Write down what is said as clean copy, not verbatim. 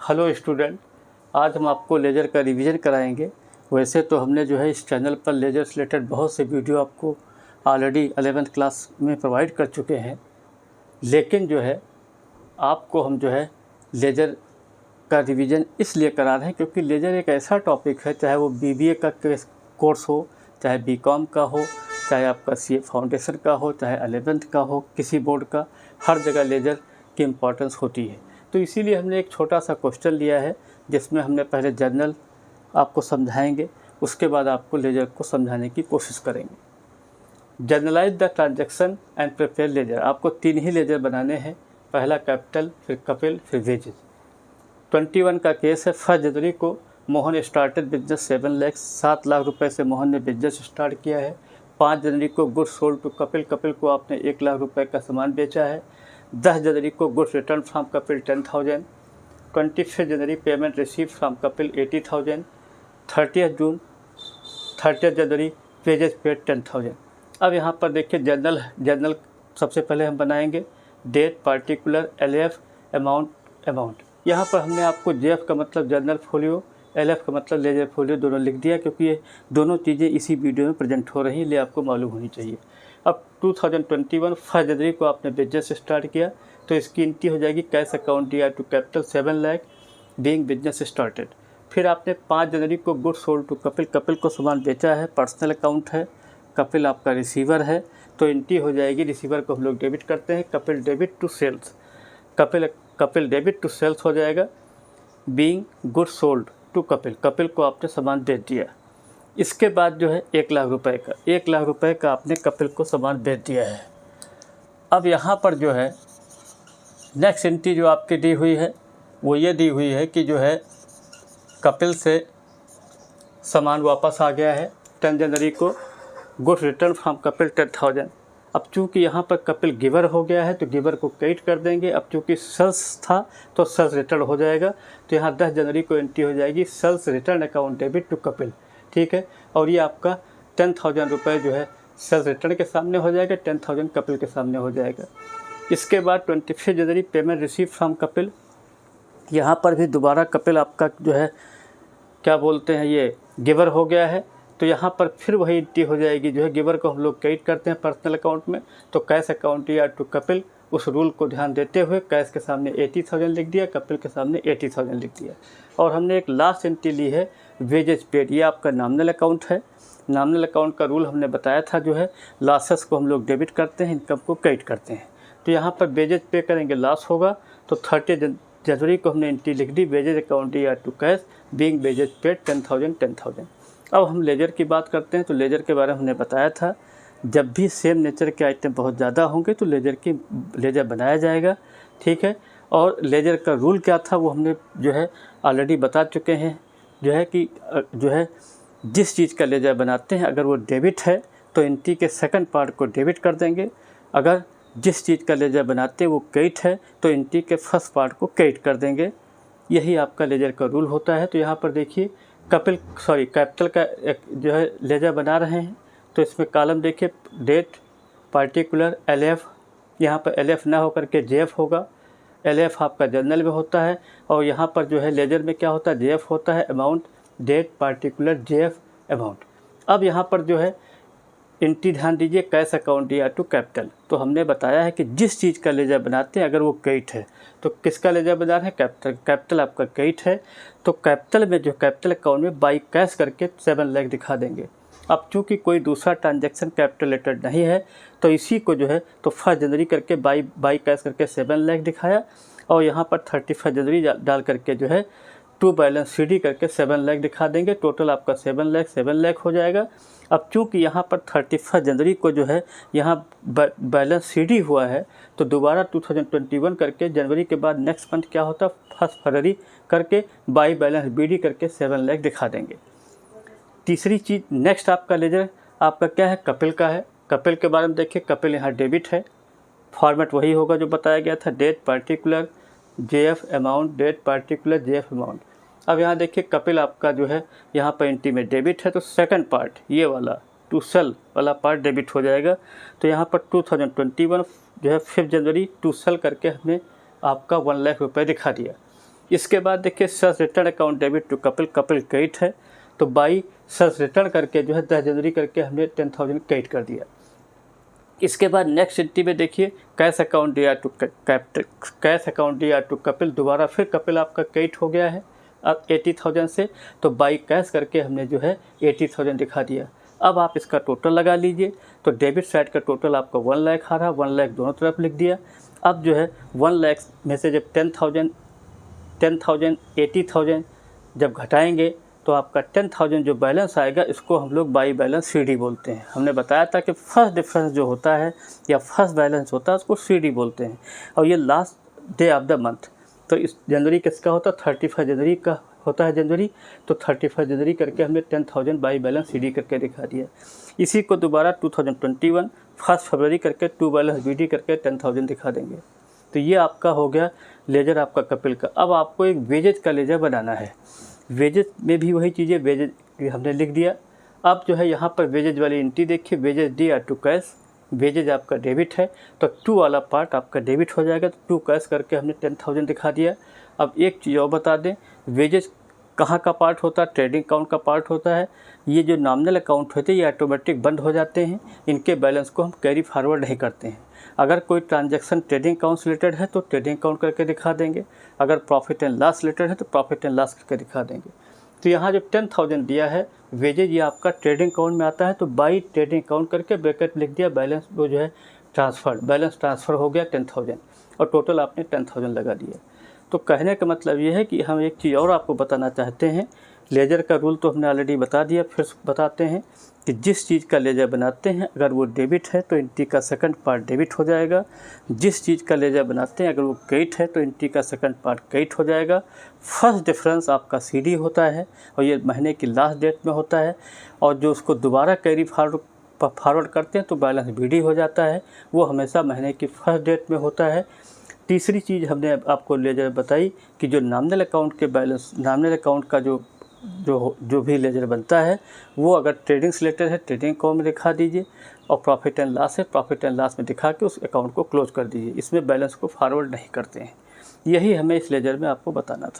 Hello student, आज हम आपको लेज़र का रिवीजन कराएंगे। वैसे तो हमने जो है इस चैनल पर लेज़र से रिलेटेड बहुत से वीडियो आपको ऑलरेडी 11th क्लास में प्रोवाइड कर चुके हैं, लेकिन जो है आपको हम जो है लेज़र का रिवीजन इसलिए करा रहे हैं क्योंकि लेज़र एक ऐसा टॉपिक है, चाहे वो बीबीए का कोर्स हो, चाहे बीकॉम का हो, चाहे आपका सीए फाउंडेशन का हो, चाहे 11th का हो, किसी बोर्ड का, हर जगह लेज़र की इम्पोर्टेंस होती है। तो इसीलिए हमने एक छोटा सा क्वेश्चन लिया है जिसमें हमने पहले जनरल आपको समझाएंगे, उसके बाद आपको लेज़र को समझाने की कोशिश करेंगे। Journalise the transaction and prepare ledger. आपको 3 ही लेज़र बनाने हैं, पहला कैपिटल, फिर कपिल, फिर वेजेस। 21 का केस है। 1 जनवरी को मोहन स्टार्टेड बिजनेस 7 लाख रुपए से मोहन ने बिजनेस स्टार्ट किया है। 5 जनवरी को goods sold to Kapil, Kapil को आपने 1 लाख रुपए का सामान बेचा है। 10 जनवरी को goods return from Kapil 10,000। 25 January payment receive from Kapil 80,000। 30 January wages paid 10,000। अब यहाँ पर देखिए जनरल सबसे पहले हम बनाएंगे डेट, पार्टिकुलर, एलएफ, अमाउंट। यहाँ पर हमने आपको जेएफ का मतलब जनरल फोलियो, एलएफ का मतलब लेजर फोलियो दोनों लिख दिया, क्योंकि ये दोनों चीज़ें इसी वीडियो में प्रेजेंट हो रही हैं, इसलिए आपको मालूम होनी चाहिए। अब 2021 1 जनवरी को आपने बिजनेस स्टार्ट किया, तो इसकी एंट्री हो जाएगी कैश अकाउंट दिया to capital 7 lakh being business started. फिर आपने 5 जनवरी को goods sold to Kapil, Kapil को सामान बेचा है, पर्सनल अकाउंट है, कपिल आपका रिसीवर है, तो एंट्री हो जाएगी, रिसीवर को हम लोग डेबिट करते हैं, Kapil debit to sales, Kapil debit to sales हो जाएगा being goods sold to Kapil, Kapil को आपने सामान बेच दिया। इसके बाद जो है 1 लाख रुपए का आपने कपिल को सामान बेच दिया है। अब यहाँ पर जो है नेक्स्ट एंट्री जो आपकी दी हुई है वो ये दी हुई है कि जो है कपिल से सामान वापस आ गया है 10 जनवरी को, गुड्स रिटर्न फ्रॉम कपिल 10,000। अब चूँकि यहाँ पर कपिल गिवर हो गया है तो गिवर को क्रेडिट कर देंगे। अब चूँकि सेल्स था तो सेल्स रिटर्न हो जाएगा, तो यहाँ 10 जनवरी को एंट्री हो जाएगी sales return account debit to Kapil, ठीक है। और ये आपका 10,000 रुपये जो है सेल्स रिटर्न के सामने हो जाएगा, 10,000 कपिल के सामने हो जाएगा। इसके बाद 25 जनवरी पेमेंट रिसीव फ्रॉम कपिल, यहाँ पर भी दोबारा कपिल आपका जो है क्या बोलते हैं ये गिवर हो गया है, तो यहाँ पर फिर वही एंट्री हो जाएगी, जो है गिवर को हम लोग क्रेडिट करते हैं पर्सनल अकाउंट में, तो कैश अकाउंट या टू कपिल, उस रूल को ध्यान देते हुए कैश के सामने 80,000 लिख दिया, कपिल के सामने 80,000 लिख दिया। और हमने एक लास्ट एंट्री ली है वेजेस पेड, ये आपका नॉमिनल अकाउंट है। नॉमिनल अकाउंट का रूल हमने बताया था, जो है लॉसेस को हम लोग डेबिट करते हैं, इनकम को क्रेडिट करते हैं। तो यहाँ पर वेजेस पे करेंगे, लॉस होगा, तो 30 जनवरी को हमने एंट्री लिख दी वेजेस अकाउंट या to cash being wages paid 10,000। अब हम लेजर की बात करते हैं, तो लेजर के बारे में हमने बताया था, जब भी सेम नेचर के आइटम बहुत ज़्यादा होंगे तो लेजर बनाया जाएगा, ठीक है। और लेजर का रूल क्या था वो हमने जो है ऑलरेडी बता चुके हैं, जो है कि जो है जिस चीज़ का लेजर बनाते हैं अगर वो डेबिट है तो एंट्री के सेकंड पार्ट को डेबिट कर देंगे, अगर जिस चीज़ का लेजर बनाते हैं वो क्रेडिट है तो एंट्री के फर्स्ट पार्ट को क्रेडिट कर देंगे। यही आपका लेजर का रूल होता है। तो यहाँ पर देखिए कैपिटल का एक जो है लेजर बना रहे हैं, तो इसमें कॉलम देखिए डेट, पार्टिकुलर, एलएफ, यहाँ पर एलएफ ना होकर के जेएफ होगा, एलएफ आपका जनरल में होता है, और यहाँ पर जो है लेजर में क्या होता है जेएफ होता है, amount, date, particular, JF, amount. अब यहाँ पर जो है एंट्री ध्यान दीजिए कैश अकाउंट या टू कैपिटल, तो हमने बताया है कि जिस चीज़ का लेजर बनाते हैं अगर वो क्रेडिट है तो किसका लेजर बना रहे हैं, कैपिटल आपका क्रेडिट है, तो कैपिटल में जो कैपिटल अकाउंट में बाई कैश करके 7 लाख दिखा देंगे। अब चूँकि कोई दूसरा ट्रांजैक्शन कैपिटल रिलेटेड नहीं है तो इसी को जो है तो 1 जनवरी करके बाई कैश करके 7 लाख दिखाया, और यहाँ पर 31 जनवरी डाल करके जो है टू बैलेंस सीडी करके 7 लाख दिखा देंगे, टोटल आपका 7 लाख हो जाएगा। अब चूँकि यहाँ पर 31 जनवरी को जो है यहाँ बैलेंस सीडी हुआ है, तो दोबारा 2021 करके जनवरी के बाद नेक्स्ट मंथ क्या होता 1 फरवरी करके बाई बैलेंस बीडी करके 7 लाख दिखा देंगे। तीसरी चीज़ नेक्स्ट आपका लेजर आपका क्या है, कपिल का है। कपिल के बारे में देखिए, कपिल यहाँ डेबिट है, फॉर्मेट वही होगा जो बताया गया था, date, particular, JF, amount, date, particular, JF, amount. अब यहाँ देखिए कपिल आपका जो है यहाँ पर एंट्री में डेबिट है, तो सेकंड पार्ट ये वाला टू सेल वाला पार्ट डेबिट हो जाएगा। तो यहाँ पर 2021 जो है 5 जनवरी टू सेल करके हमने आपका 1 लाख रुपए दिखा दिया। इसके बाद देखिए sales return account debit to Kapil, Kapil credit है, तो बाई सेल्स रिटर्न करके जो है 10 जनवरी करके हमने 10,000 क्रेडिट कर दिया। इसके बाद नेक्स्ट एंट्री में देखिए कैश अकाउंट दिया टू कैपिटल, कैश अकाउंट दिया टू कपिल, दोबारा फिर कपिल आपका क्रेडिट हो गया है अब 80,000 से, तो बाई कैश करके हमने जो है 80,000 दिखा दिया। अब आप इसका टोटल लगा लीजिए, तो डेबिट साइड का टोटल आपका 1 लाख आ रहा, 1 लाख दोनों तरफ लिख दिया। अब जो है 1 लाख में से जब 10,000 80,000 जब घटाएंगे तो आपका 10,000 जो बैलेंस आएगा इसको हम लोग बाई बैलेंस सीडी बोलते हैं। हमने बताया था कि फर्स्ट डिफरेंस जो होता है या फर्स्ट बैलेंस होता है उसको सीडी बोलते हैं, और ये last day of the month. तो इस जनवरी किसका होता है, 31 जनवरी का होता है जनवरी, तो 31 जनवरी करके हमने 10,000 बाई बैलेंस सीडी करके दिखा दिया। इसी को दोबारा 2021 1 फरवरी करके टू बैलेंस बीडी करके 10,000 दिखा देंगे। तो ये आपका हो गया लेजर आपका कपिल का। अब आपको एक वेजेज का लेजर बनाना है। वेजेज में भी वही चीज़ें, वेजेज हमने लिख दिया। अब जो है यहाँ पर वेजेज वाली एंट्री देखिए, wages D R to cash, wages आपका डेबिट है तो टू वाला पार्ट आपका डेबिट हो जाएगा, तो टू कैश करके हमने 10,000 दिखा दिया। अब एक चीज़ और बता दें, वेजेज कहाँ का पार्ट होता है, ट्रेडिंग अकाउंट का पार्ट होता है। ये जो नॉमिनल अकाउंट होते हैं ये ऑटोमेटिक बंद हो जाते हैं, इनके बैलेंस को हम कैरी फॉरवर्ड नहीं करते हैं। अगर कोई ट्रांजैक्शन ट्रेडिंग अकाउंट से रिलेटेड है तो ट्रेडिंग अकाउंट करके दिखा देंगे, अगर प्रॉफिट एंड लॉस रिलेटेड है तो प्रॉफिट एंड लॉस करके दिखा देंगे। तो यहाँ जो 10,000 दिया है वेजेज ये आपका ट्रेडिंग अकाउंट में आता है, तो बाई ट्रेडिंग अकाउंट करके ब्रैकेट लिख दिया, बैलेंस वो जो है ट्रांसफ़र, बैलेंस ट्रांसफ़र हो गया 10,000 और टोटल आपने 10,000 लगा दिया। तो कहने का मतलब ये है कि हम एक चीज़ और आपको बताना चाहते हैं। लेजर का रूल तो हमने ऑलरेडी बता दिया, फिर बताते हैं कि जिस चीज़ का लेजर बनाते हैं अगर वो डेबिट है तो एंट्री का सेकंड पार्ट डेबिट हो जाएगा, जिस चीज़ का लेजर बनाते हैं अगर वो क्रेडिट है तो एंट्री का सेकंड पार्ट क्रेडिट हो जाएगा। फर्स्ट डिफरेंस आपका सीडी होता है और ये महीने की लास्ट डेट में होता है, और जो उसको दोबारा कैरी फॉरवर्ड करते हैं तो बैलेंस बीडी हो जाता है, वो हमेशा महीने की फर्स्ट डेट में होता है। तीसरी चीज़ हमने आपको लेजर बताई कि जो नॉमिनल अकाउंट के बैलेंस, नॉमिनल अकाउंट का जो भी लेजर बनता है वो अगर ट्रेडिंग से रिलेटेड है ट्रेडिंग अकाउंट में दिखा दीजिए, और प्रॉफिट एंड लॉस है प्रॉफिट एंड लॉस में दिखा के उस अकाउंट को क्लोज कर दीजिए। इसमें बैलेंस को फॉरवर्ड नहीं करते हैं। यही हमें इस लेजर में आपको बताना था।